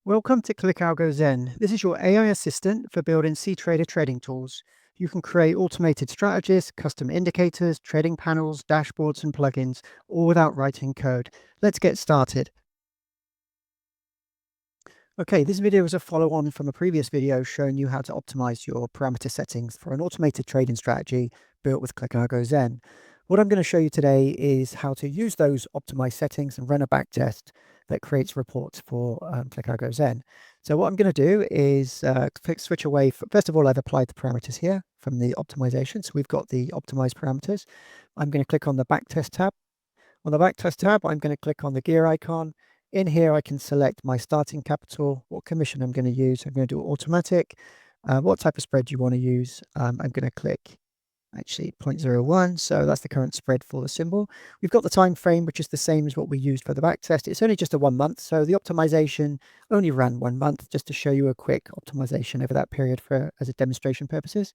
Welcome to ClickAlgo Zen. This is your AI assistant for building cTrader trading tools. You can create automated strategies, custom indicators, trading panels, dashboards, and plugins, all without writing code. Let's get started. Okay, this video is a follow-on from a previous video showing you how to optimize your parameter settings for an automated trading strategy built with ClickAlgo Zen. What I'm going to show you today is how to use those optimized settings and run a backtest that creates reports for ClickAlgo Zen. So what I'm going to do is switch away. First of all, I've applied the parameters here from the optimization. So we've got the optimized parameters. I'm going to click on the backtest tab. On the backtest tab, I'm going to click on the gear icon. In here, I can select my starting capital, what commission I'm going to use. I'm going to do automatic. What type of spread you want to use. I'm going to click actually 0.01. So that's the current spread for the symbol. We've got the time frame, which is the same as what we used for the backtest. It's only just a 1 month. So the optimization only ran 1 month, just to show you a quick optimization over that period as a demonstration purposes.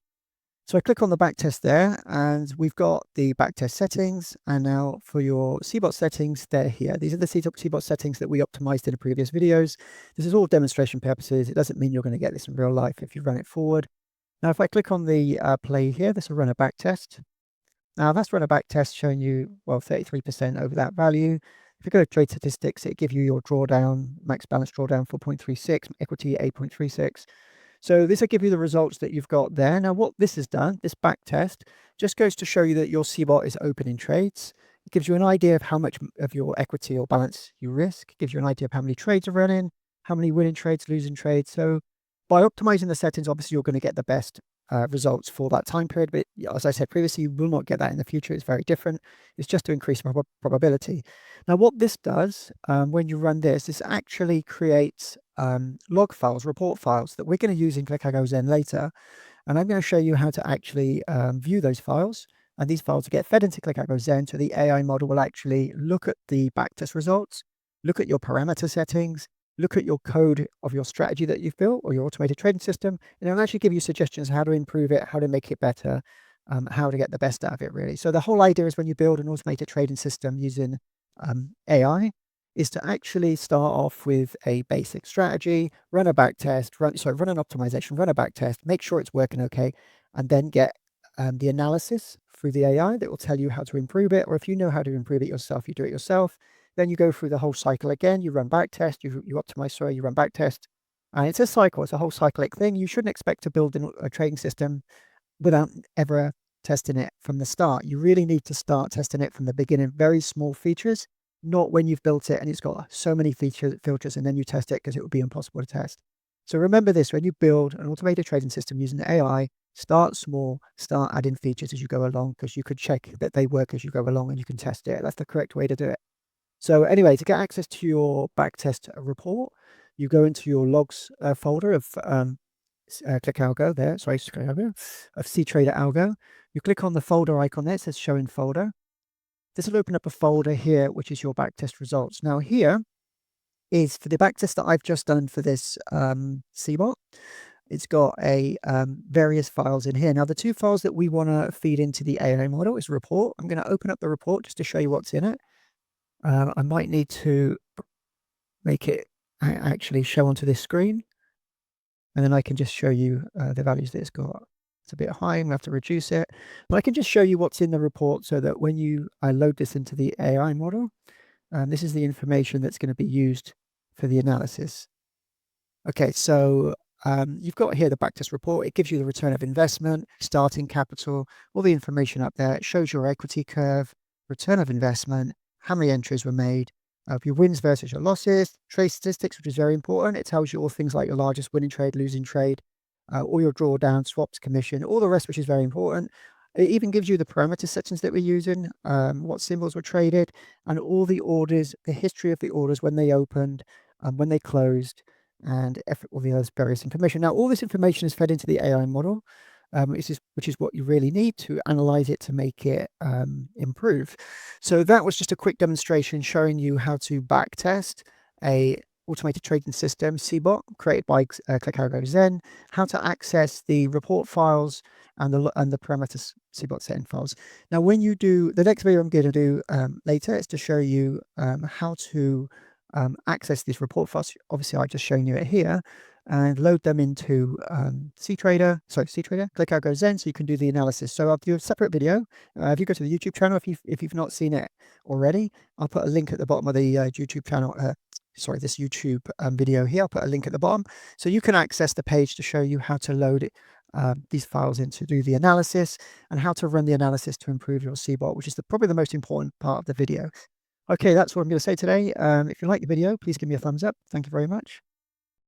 So I click on the backtest there, and we've got the backtest settings. And now for your cBot settings, they're here. These are the cBot settings that we optimized in the previous videos. This is all demonstration purposes. It doesn't mean you're going to get this in real life if you run it forward. Now, if I click on the play here, this will run a backtest. Now that's run a backtest showing you, well, 33% over that value. If you go to trade statistics, it gives you your drawdown, max balance drawdown 4.36, equity 8.36. So this will give you the results that you've got there. Now what this has done, this back test, just goes to show you that your cBot is opening trades. It gives you an idea of how much of your equity or balance you risk. It gives you an idea of how many trades are running, how many winning trades, losing trades. So by optimizing the settings, obviously you're going to get the best results for that time period. But as I said previously, you will not get that in the future. It's very different. It's just to increase probability. Now, what this does when you run this actually creates log files, report files that we're going to use in ClickAlgo Zen later. And I'm going to show you how to actually view those files. And these files will get fed into ClickAlgo Zen. So the AI model will actually look at the backtest results, look at your parameter settings, look at your code of your strategy that you've built or your automated trading system, and it'll actually give you suggestions how to improve it, how to make it better, how to get the best out of it, really. So the whole idea is when you build an automated trading system using AI is to actually start off with a basic strategy, run a backtest, run an optimization, run a backtest, make sure it's working okay, and then get the analysis through the AI that will tell you how to improve it, or if you know how to improve it yourself, you do it yourself. Then you go through the whole cycle again. You run backtest, you optimize, sorry, you run backtest. And it's a cycle, it's a whole cyclic thing. You shouldn't expect to build a trading system without ever testing it from the start. You really need to start testing it from the beginning, very small features, not when you've built it and it's got so many filters and then you test it because it would be impossible to test. So remember this, when you build an automated trading system using AI, start small, start adding features as you go along, because you could check that they work as you go along and you can test it. That's the correct way to do it. So anyway, to get access to your backtest report, you go into your logs folder of ClickAlgo there, sorry, ClickAlgo, of cTrader Algo. You click on the folder icon there, it says show in folder. This will open up a folder here, which is your backtest results. Now here is for the backtest that I've just done for this cBot. It's got a various files in here. Now the two files that we want to feed into the AI model is report. I'm going to open up the report just to show you what's in it. I might need to make it actually show onto this screen, and then I can just show you the values that it's got. It's a bit high, I'm going to have to reduce it. But I can just show you what's in the report so that when I load this into the AI model, this is the information that's going to be used for the analysis. Okay, so you've got here the backtest report. It gives you the return of investment, starting capital, all the information up there. It shows your equity curve, return of investment, how many entries were made, your wins versus your losses, trade statistics, which is very important. It tells you all things like your largest winning trade, losing trade, all your drawdown, swaps, commission, all the rest, which is very important. It even gives you the parameter settings that we're using, what symbols were traded, and all the orders, the history of the orders, when they opened, when they closed, and all the other various information. Now, all this information is fed into the AI model, which is what you really need to analyze it to make it improve. So that was just a quick demonstration showing you how to backtest a automated trading system, cBot, created by ClickAlgo Zen, how to access the report files and the parameters cBot setting files. Now, when you do the next video I'm going to do later is to show you how to access these report files, obviously I've just shown you it here, and load them into cTrader, ClickAlgo Zen, so you can do the analysis. So I'll do a separate video. If you go to the YouTube channel, if you've not seen it already, I'll put a link at the bottom of the YouTube channel. This YouTube video here. I'll put a link at the bottom, so you can access the page to show you how to load it, these files in to do the analysis, and how to run the analysis to improve your cBot, which is probably the most important part of the video. Okay, that's what I'm going to say today. If you like the video, please give me a thumbs up. Thank you very much.